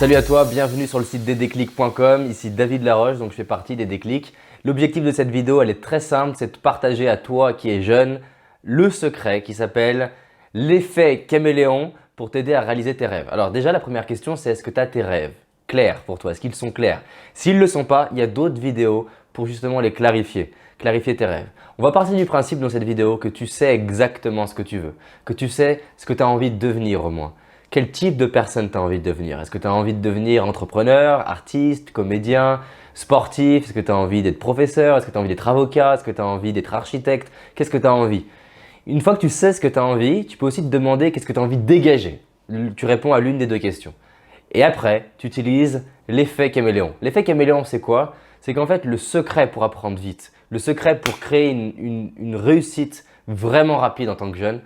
Salut à toi, bienvenue sur le site desdéclics.com, ici David Laroche, donc je fais partie des Déclics. L'objectif de cette vidéo, elle est très simple, c'est de partager à toi qui es jeune le secret qui s'appelle l'effet caméléon pour t'aider à réaliser tes rêves. Alors déjà, la première question, c'est est-ce que tu as tes rêves clairs pour toi? Est-ce qu'ils sont clairs? S'ils ne le sont pas, il y a d'autres vidéos pour justement les clarifier tes rêves. On va partir du principe dans cette vidéo que tu sais exactement ce que tu veux, que tu sais ce que tu as envie de devenir au moins. Quel type de personne tu as envie de devenir? Est-ce que tu as envie de devenir entrepreneur, artiste, comédien, sportif? Est-ce que tu as envie d'être professeur? Est-ce que tu as envie d'être avocat? Est-ce que tu as envie d'être architecte? Qu'est-ce que tu as envie? Une fois que tu sais ce que tu as envie, tu peux aussi te demander qu'est-ce que tu as envie de dégager. Tu réponds à l'une des deux questions. Et après, tu utilises l'effet caméléon. L'effet caméléon, c'est quoi? C'est qu'en fait, le secret pour apprendre vite, le secret pour créer une réussite vraiment rapide en tant que jeune,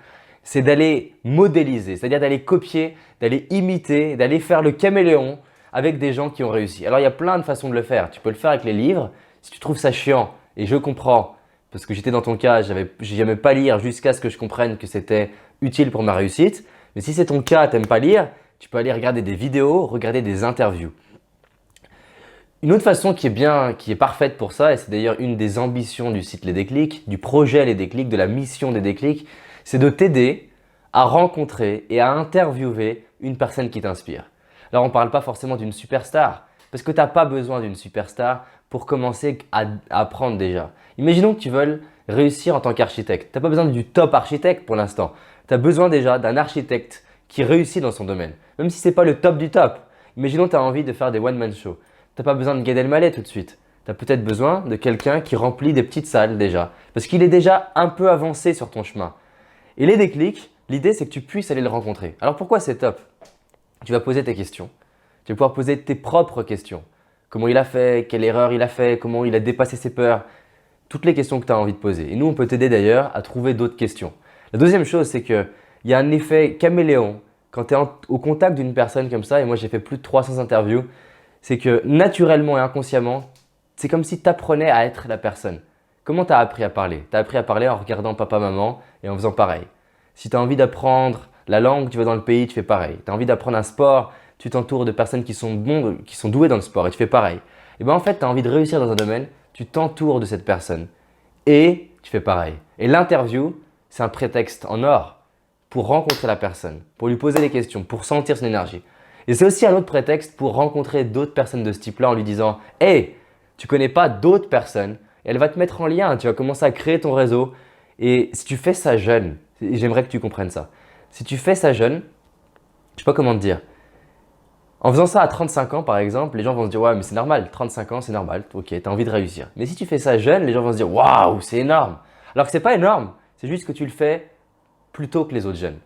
c'est d'aller modéliser, c'est-à-dire d'aller copier, d'aller imiter, d'aller faire le caméléon avec des gens qui ont réussi. Alors, il y a plein de façons de le faire. Tu peux le faire avec les livres. Si tu trouves ça chiant, et je comprends, parce que j'étais dans ton cas, j'aimais pas lire jusqu'à ce que je comprenne que c'était utile pour ma réussite. Mais si c'est ton cas, tu n'aimes pas lire, tu peux aller regarder des vidéos, regarder des interviews. Une autre façon qui est parfaite pour ça, et c'est d'ailleurs une des ambitions du site Les Déclics, du projet Les Déclics, de la mission des Déclics, c'est de t'aider à rencontrer et à interviewer une personne qui t'inspire. Alors, on ne parle pas forcément d'une superstar, parce que tu n'as pas besoin d'une superstar pour commencer à apprendre déjà. Imaginons que tu veuilles réussir en tant qu'architecte. Tu n'as pas besoin du top architecte pour l'instant. Tu as besoin déjà d'un architecte qui réussit dans son domaine, même si ce n'est pas le top du top. Imaginons que tu as envie de faire des one-man shows. Tu n'as pas besoin de Gad Elmaleh tout de suite. Tu as peut-être besoin de quelqu'un qui remplit des petites salles déjà, parce qu'il est déjà un peu avancé sur ton chemin. Et les déclics, l'idée c'est que tu puisses aller le rencontrer. Alors pourquoi c'est top? Tu vas poser tes questions. Tu vas pouvoir poser tes propres questions. Comment il a fait? Quelle erreur il a fait? Comment il a dépassé ses peurs? Toutes les questions que tu as envie de poser. Et nous, on peut t'aider d'ailleurs à trouver d'autres questions. La deuxième chose, c'est qu'il y a un effet caméléon. Quand tu es au contact d'une personne comme ça, et moi j'ai fait plus de 300 interviews, c'est que naturellement et inconsciemment, c'est comme si tu apprenais à être la personne. Comment tu as appris à parler? Tu as appris à parler en regardant papa, maman et en faisant pareil. Si tu as envie d'apprendre la langue, tu vas dans le pays, tu fais pareil. Tu as envie d'apprendre un sport, tu t'entoures de personnes qui sont douées dans le sport et tu fais pareil. Et bien en fait, tu as envie de réussir dans un domaine, tu t'entoures de cette personne et tu fais pareil. Et l'interview, c'est un prétexte en or pour rencontrer la personne, pour lui poser des questions, pour sentir son énergie. Et c'est aussi un autre prétexte pour rencontrer d'autres personnes de ce type-là en lui disant « Hey, tu ne connais pas d'autres personnes ?» Et elle va te mettre en lien, tu vas commencer à créer ton réseau. Et si tu fais ça jeune, j'aimerais que tu comprennes ça. Si tu fais ça jeune, je ne sais pas comment te dire. En faisant ça à 35 ans par exemple, les gens vont se dire « Ouais, mais c'est normal, 35 ans c'est normal, ok, tu as envie de réussir. » Mais si tu fais ça jeune, les gens vont se dire « Waouh, c'est énorme !» Alors que ce n'est pas énorme, c'est juste que tu le fais plus tôt que les autres jeunes.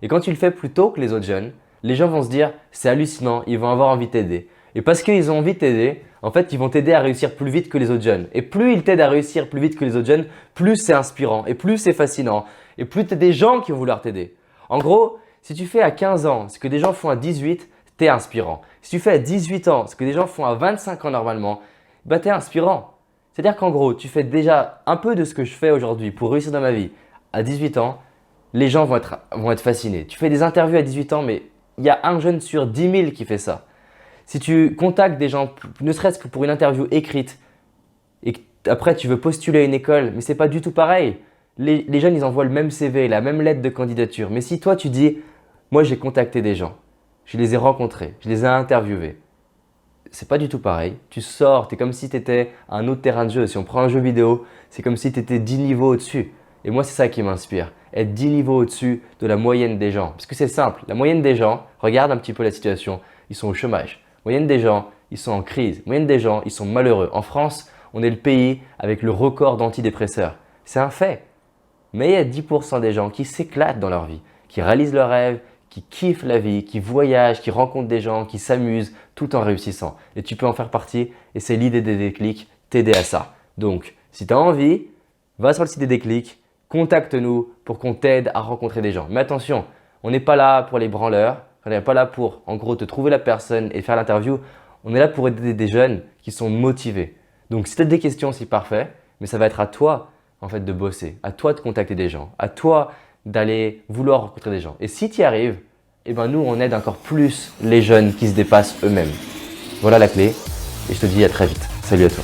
Et quand tu le fais plus tôt que les autres jeunes, les gens vont se dire « C'est hallucinant, ils vont avoir envie de t'aider. » Et parce qu'ils ont envie de t'aider, en fait, ils vont t'aider à réussir plus vite que les autres jeunes. Et plus ils t'aident à réussir plus vite que les autres jeunes, plus c'est inspirant et plus c'est fascinant. Et plus tu as des gens qui vont vouloir t'aider. En gros, si tu fais à 15 ans ce que des gens font à 18, tu es inspirant. Si tu fais à 18 ans ce que des gens font à 25 ans normalement, bah, tu es inspirant. C'est-à-dire qu'en gros, tu fais déjà un peu de ce que je fais aujourd'hui pour réussir dans ma vie à 18 ans, les gens vont être fascinés. Tu fais des interviews à 18 ans, mais il y a un jeune sur 10 000 qui fait ça. Si tu contactes des gens, ne serait-ce que pour une interview écrite, et après tu veux postuler à une école, mais ce n'est pas du tout pareil. Les jeunes, ils envoient le même CV, la même lettre de candidature. Mais si toi, tu dis « Moi, j'ai contacté des gens, je les ai rencontrés, je les ai interviewés », c'est pas du tout pareil. Tu sors, tu es comme si tu étais à un autre terrain de jeu. Si on prend un jeu vidéo, c'est comme si tu étais 10 niveaux au-dessus. Et moi, c'est ça qui m'inspire, être 10 niveaux au-dessus de la moyenne des gens. Parce que c'est simple, la moyenne des gens, regarde un petit peu la situation, ils sont au chômage. La moyenne des gens, ils sont en crise. La moyenne des gens, ils sont malheureux. En France, on est le pays avec le record d'antidépresseurs. C'est un fait. Mais il y a 10% des gens qui s'éclatent dans leur vie, qui réalisent leurs rêves, qui kiffent la vie, qui voyagent, qui rencontrent des gens, qui s'amusent tout en réussissant. Et tu peux en faire partie et c'est l'idée des déclics, t'aider à ça. Donc, si tu as envie, va sur le site des déclics, contacte-nous pour qu'on t'aide à rencontrer des gens. Mais attention, on n'est pas là pour les branleurs, on n'est pas là pour en gros te trouver la personne et faire l'interview. On est là pour aider des jeunes qui sont motivés. Donc si tu as des questions, c'est parfait, mais ça va être à toi en fait de bosser, à toi de contacter des gens, à toi d'aller vouloir rencontrer des gens. Et si tu y arrives, et ben nous on aide encore plus les jeunes qui se dépassent eux-mêmes. Voilà la clé et je te dis à très vite. Salut à toi.